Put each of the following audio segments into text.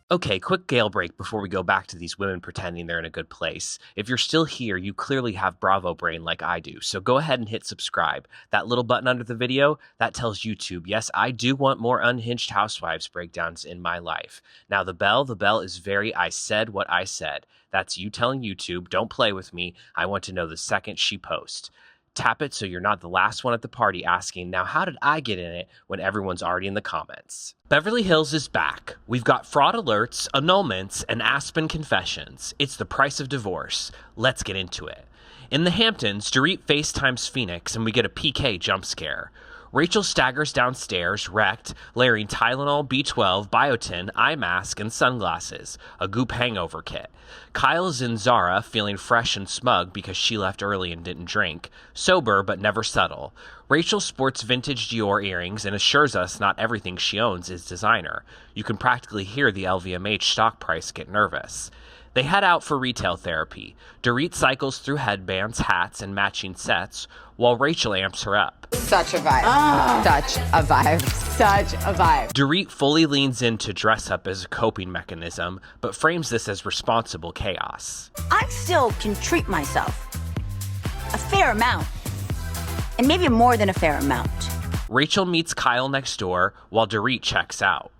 Okay, quick Gale break before we go back to these women pretending they're in a good place. If you're still here, you clearly have Bravo brain like I do, so go ahead and hit subscribe. That little button under the video, that tells YouTube, yes, I do want more unhinged Housewives breakdowns in my life. Now the bell is very I said what I said. That's you telling YouTube, don't play with me, I want to know the second she posts. Tap it so you're not the last one at the party asking, now how did I get in it when everyone's already in the comments? Beverly Hills is back. We've got fraud alerts, annulments, and Aspen confessions. It's the price of divorce. Let's get into it. In the Hamptons, Dorit FaceTimes Phoenix and we get a PK jump scare. Rachel staggers downstairs, wrecked, layering Tylenol, B12, biotin, eye mask, and sunglasses, a Goop hangover kit. Kyle is in Zara, feeling fresh and smug because she left early and didn't drink, sober but never subtle. Rachel sports vintage Dior earrings and assures us not everything she owns is designer. You can practically hear the LVMH stock price get nervous. They head out for retail therapy. Dorit cycles through headbands, hats, and matching sets, while Rachel amps her up. Such a vibe. Such a vibe. Such a vibe. Dorit fully leans in to dress up as a coping mechanism, but frames this as responsible chaos. I still can treat myself. A fair amount. And maybe more than a fair amount. Rachel meets Kyle next door, while Dorit checks out.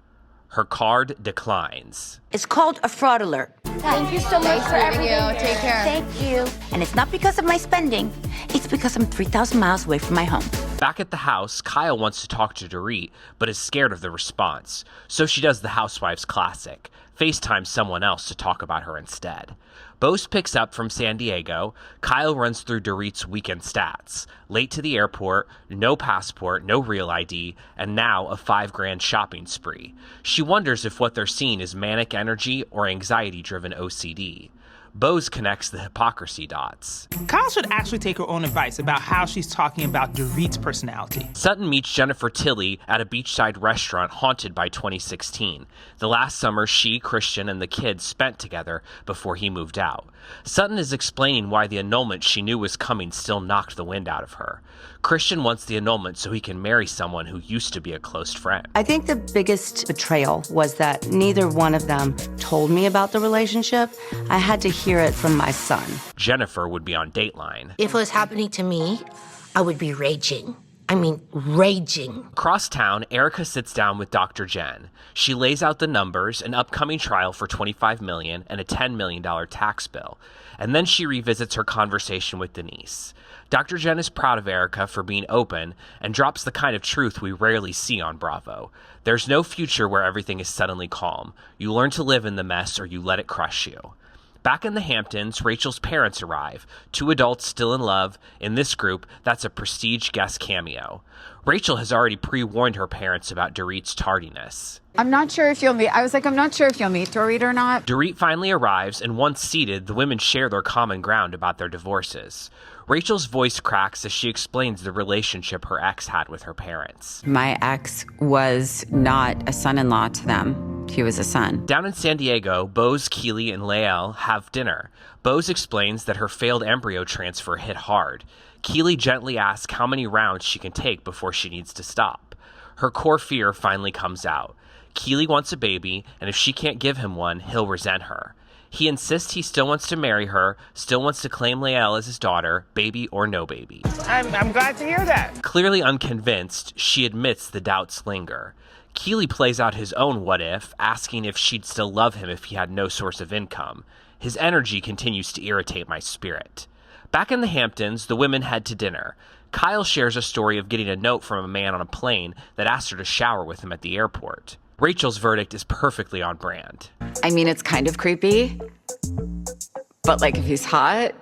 Her card declines. It's called a fraud alert. Thank you so much for everything. Take care. Thank you. And it's not because of my spending. It's because I'm 3,000 miles away from my home. Back at the house, Kyle wants to talk to Dorit, but is scared of the response. So she does the Housewives classic, FaceTime someone else to talk about her instead. Boz picks up from San Diego. Kyle runs through Dorit's weekend stats. Late to the airport, no passport, no real ID, and now a $5,000 shopping spree. She wonders if what they're seeing is manic energy or anxiety-driven OCD. Boz connects the hypocrisy dots. Kyle should actually take her own advice about how she's talking about Dorit's personality. Sutton meets Jennifer Tilly at a beachside restaurant haunted by 2016, the last summer she, Christian, and the kids spent together before he moved out. Sutton is explaining why the annulment she knew was coming still knocked the wind out of her. Christian wants the annulment so he can marry someone who used to be a close friend. I think the biggest betrayal was that neither one of them told me about the relationship. I had to hear it from my son. Jennifer would be on Dateline. If it was happening to me, I would be raging. I mean, raging. Across town, Erika sits down with Dr. Jenn. She lays out the numbers, an upcoming trial for $25 million and a $10 million tax bill. And then she revisits her conversation with Denise. Dr. Jenn is proud of Erika for being open and drops the kind of truth we rarely see on Bravo. There's no future where everything is suddenly calm. You learn to live in the mess or you let it crush you. Back in the Hamptons, Rachel's parents arrive. 2 adults still in love. In this group, that's a prestige guest cameo. Rachel has already pre-warned her parents about Dorit's tardiness. I'm not sure if you'll meet. I'm not sure if you'll meet Dorit or not. Dorit finally arrives, and once seated, the women share their common ground about their divorces. Rachel's voice cracks as she explains the relationship her ex had with her parents. My ex was not a son-in-law to them. He was a son. Down in San Diego, Boz, Keeley, and Lael have dinner. Boz explains that her failed embryo transfer hit hard. Keeley gently asks how many rounds she can take before she needs to stop. Her core fear finally comes out. Keeley wants a baby, and if she can't give him one, he'll resent her. He insists he still wants to marry her, still wants to claim Lael as his daughter, baby or no baby. I'm glad to hear that. Clearly unconvinced, she admits the doubts linger. Keeley plays out his own what if, asking if she'd still love him if he had no source of income. His energy continues to irritate my spirit. Back in the Hamptons, the women head to dinner. Kyle shares a story of getting a note from a man on a plane that asked her to shower with him at the airport. Rachel's verdict is perfectly on brand. I mean, it's kind of creepy, but like if he's hot,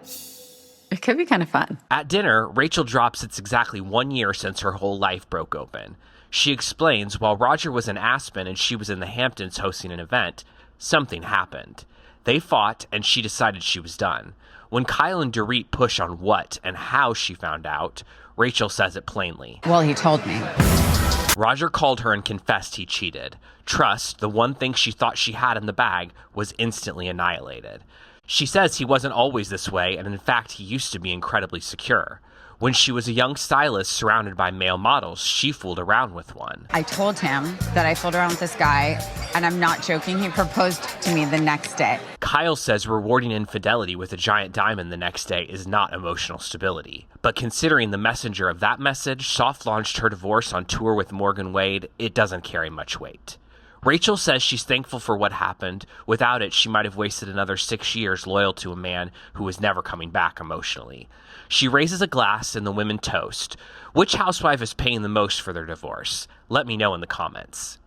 it could be kind of fun. At dinner, Rachel drops it's exactly 1 year since her whole life broke open. She explains while Rodger was in Aspen and she was in the Hamptons hosting an event, something happened. They fought and she decided she was done. When Kyle and Dorit push on what and how she found out, Rachel says it plainly. Well, he told me. Rodger called her and confessed he cheated. Trust, the one thing she thought she had in the bag, was instantly annihilated. She says he wasn't always this way, and in fact, he used to be incredibly secure. When she was a young stylist surrounded by male models, she fooled around with one. I told him that I fooled around with this guy, and I'm not joking, he proposed to me the next day. Kyle says rewarding infidelity with a giant diamond the next day is not emotional stability. But considering the messenger of that message soft-launched her divorce on tour with Morgan Wade, it doesn't carry much weight. Rachel says she's thankful for what happened. Without it, she might have wasted another 6 years loyal to a man who was never coming back emotionally. She raises a glass and the women toast. Which housewife is paying the most for their divorce? Let me know in the comments.